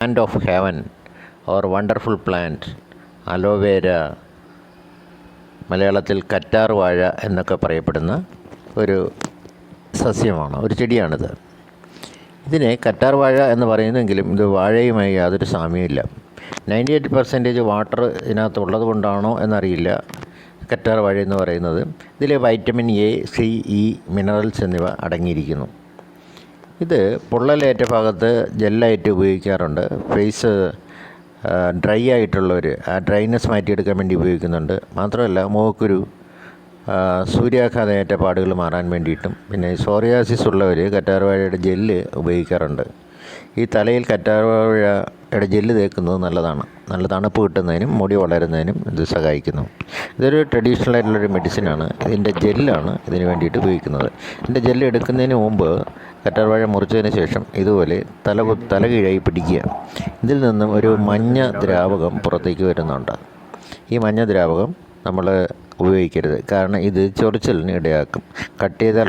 Plant of heaven or wonderful plant, aloe vera, മലയാളത്തിൽ കറ്റാർ വാഴ എന്നൊക്കെ പറയപ്പെടുന്ന ഒരു സസ്യമാണ്, ഒരു ചെടിയാണിത്. ഇതിനെ കറ്റാർ വാഴ എന്ന് പറയുന്നെങ്കിലും ഇത് വാഴയുമായി യാതൊരു സാമ്യമില്ല. 98% വാട്ടർ ഇതിനകത്തുള്ളത് കൊണ്ടാണോ എന്നറിയില്ല കറ്റാർ വാഴ എന്ന് പറയുന്നത്. ഇതിൽ vitamin A, C, E, minerals എന്നിവ അടങ്ങിയിരിക്കുന്നു. ഇത് പൊള്ളലേറ്റ ഭാഗത്ത് ജെല്ലായിട്ട് ഉപയോഗിക്കാറുണ്ട്. ഫേസ് ഡ്രൈ ആയിട്ടുള്ളവർ ആ ഡ്രൈനെസ് മാറ്റിയെടുക്കാൻ വേണ്ടി ഉപയോഗിക്കുന്നുണ്ട്. മാത്രമല്ല മുഖക്കുരു, സൂര്യാഘാതമേറ്റ പാടുകൾ മാറാൻ വേണ്ടിയിട്ടും, പിന്നെ സോറിയാസിസ് ഉള്ളവർ കറ്റാർവാഴയുടെ ജെല്ല് ഉപയോഗിക്കാറുണ്ട്. ഈ തലയിൽ കറ്റാർവാഴയുടെ ജെല്ല് തേക്കുന്നത് നല്ലതാണ്. നല്ല തണുപ്പ് കിട്ടുന്നതിനും മുടി വളരുന്നതിനും ഇത് സഹായിക്കുന്നു. ഇതൊരു ട്രഡീഷണൽ ആയിട്ടുള്ളൊരു മെഡിസിനാണ്. ഇതിൻ്റെ ജെല്ലാണ് ഇതിന് വേണ്ടിയിട്ട് ഉപയോഗിക്കുന്നത്. ഇതിൻ്റെ ജെല്ല് എടുക്കുന്നതിന് മുമ്പ് കറ്റാർവാഴ മുറിച്ചതിന് ശേഷം ഇതുപോലെ തലകീഴായി പിടിക്കുക. ഇതിൽ നിന്നും ഒരു മഞ്ഞ ദ്രാവകം പുറത്തേക്ക് വരുന്നുണ്ട്. ഈ മഞ്ഞ ദ്രാവകം നമ്മൾ ഉപയോഗിക്കരുത്, കാരണം ഇത് ചൊറിച്ചിലിന് ഇടയാക്കും. കട്ട് ചെയ്താൽ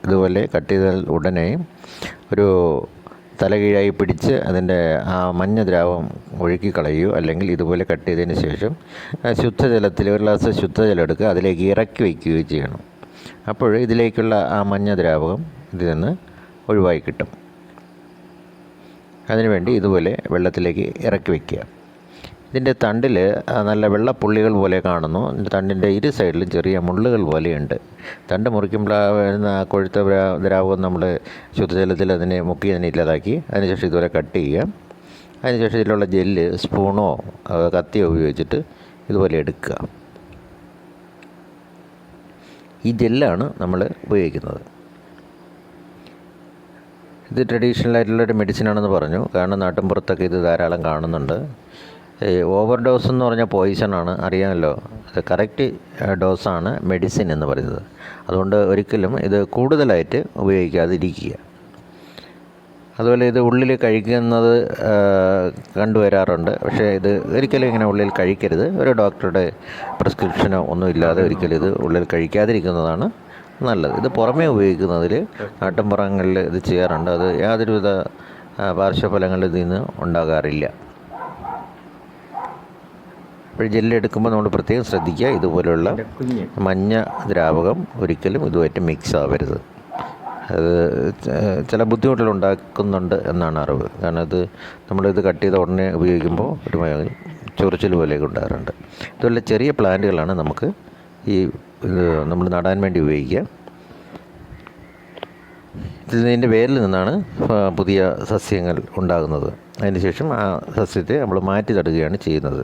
ഇതുപോലെ കട്ട് ചെയ്താൽ ഉടനെ ഒരു തലകീഴായി പിടിച്ച് അതിൻ്റെ ആ മഞ്ഞ ദ്രാവകം ഒഴുക്കി കളയുകയോ, അല്ലെങ്കിൽ ഇതുപോലെ കട്ട് ചെയ്തതിന് ശേഷം ശുദ്ധജലത്തിൽ ഒരു ഗ്ലാസ് ശുദ്ധജലം എടുക്കുക, അതിലേക്ക് ഇറക്കി വയ്ക്കുകയോ ചെയ്യണം. അപ്പോൾ ഇതിലേക്കുള്ള ആ മഞ്ഞ ദ്രാവകം ഇതിൽ നിന്ന് ഒഴിവായി കിട്ടും. അതിനുവേണ്ടി ഇതുപോലെ വെള്ളത്തിലേക്ക് ഇറക്കി വയ്ക്കുക. ഇതിൻ്റെ തണ്ടിൽ നല്ല വെള്ളപ്പുള്ളികൾ പോലെ കാണുന്നു. തണ്ടിൻ്റെ ഇരു സൈഡിലും ചെറിയ മുള്ളുകൾ പോലെയുണ്ട്. തണ്ട് മുറിക്കുമ്പോൾ വരുന്ന കൊഴുത്ത ദ്രാവകം നമ്മൾ ശുദ്ധജലത്തിൽ അതിനെ മുക്കി അതിനെ ഇല്ലാതാക്കി അതിനുശേഷം ഇതുപോലെ കട്ട് ചെയ്യുക. അതിനുശേഷം ഇതിലുള്ള ജെല്ല് സ്പൂണോ കത്തിയോ ഉപയോഗിച്ചിട്ട് ഇതുപോലെ എടുക്കുക. ഈ ജെല്ലാണ് നമ്മൾ ഉപയോഗിക്കുന്നത്. ഇത് ട്രഡീഷണൽ ആയിട്ടുള്ളൊരു മെഡിസിനാണെന്ന് പറഞ്ഞു, കാരണം നാട്ടിൻപുറത്തൊക്കെ ഇത് ധാരാളം കാണുന്നുണ്ട്. ഓവർ ഡോസ് എന്ന് പറഞ്ഞാൽ പോയിസണാണ്, അറിയാമല്ലോ. അത് കറക്റ്റ് ഡോസാണ് മെഡിസിൻ എന്ന് പറയുന്നത്. അതുകൊണ്ട് ഒരിക്കലും ഇത് കൂടുതലായിട്ട് ഉപയോഗിക്കാതിരിക്കുക. അതുപോലെ ഇത് ഉള്ളിൽ കഴിക്കുന്നത് കണ്ടുവരാറുണ്ട്. പക്ഷേ ഇത് ഒരിക്കലും ഇങ്ങനെ ഉള്ളിൽ കഴിക്കരുത്. ഒരു ഡോക്ടറുടെ പ്രിസ്ക്രിപ്ഷനോ ഒന്നുമില്ലാതെ ഒരിക്കലും ഇത് ഉള്ളിൽ കഴിക്കാതിരിക്കുന്നതാണ് നല്ലത്. ഇത് പുറമേ ഉപയോഗിക്കുന്നതിൽ നാട്ടിൻപുറങ്ങളിൽ ഇത് ചെയ്യാറുണ്ട്. അത് യാതൊരുവിധ പാർശ്വഫലങ്ങൾ ഇതിൽ നിന്ന് ഉണ്ടാകാറില്ല. അപ്പോൾ ജെല്ലെടുക്കുമ്പോൾ നമ്മൾ പ്രത്യേകം ശ്രദ്ധിക്കുക, ഇതുപോലെയുള്ള മഞ്ഞ ദ്രാവകം ഒരിക്കലും ഇതുമായിട്ട് മിക്സ് ആവരുത്. അത് ചില ബുദ്ധിമുട്ടുകൾ ഉണ്ടാക്കുന്നുണ്ട് എന്നാണ് അറിവ്. കാരണം നമ്മളിത് കട്ട് ചെയ്ത ഉടനെ ഉപയോഗിക്കുമ്പോൾ ഒരു ചൊറിച്ചിൽ പോലെയൊക്കെ ഉണ്ടാകാറുണ്ട്. ഇതുപോലെ ചെറിയ പ്ലാന്റുകളാണ് നമുക്ക് ഇത് നമ്മൾ നടാൻ വേണ്ടി ഉപയോഗിക്കുക. ഇതിൻ്റെ വേരിൽ നിന്നാണ് പുതിയ സസ്യങ്ങൾ ഉണ്ടാകുന്നത്. അതിനുശേഷം ആ സസ്യത്തെ നമ്മൾ മാറ്റി നടുകയാണ് ചെയ്യുന്നത്.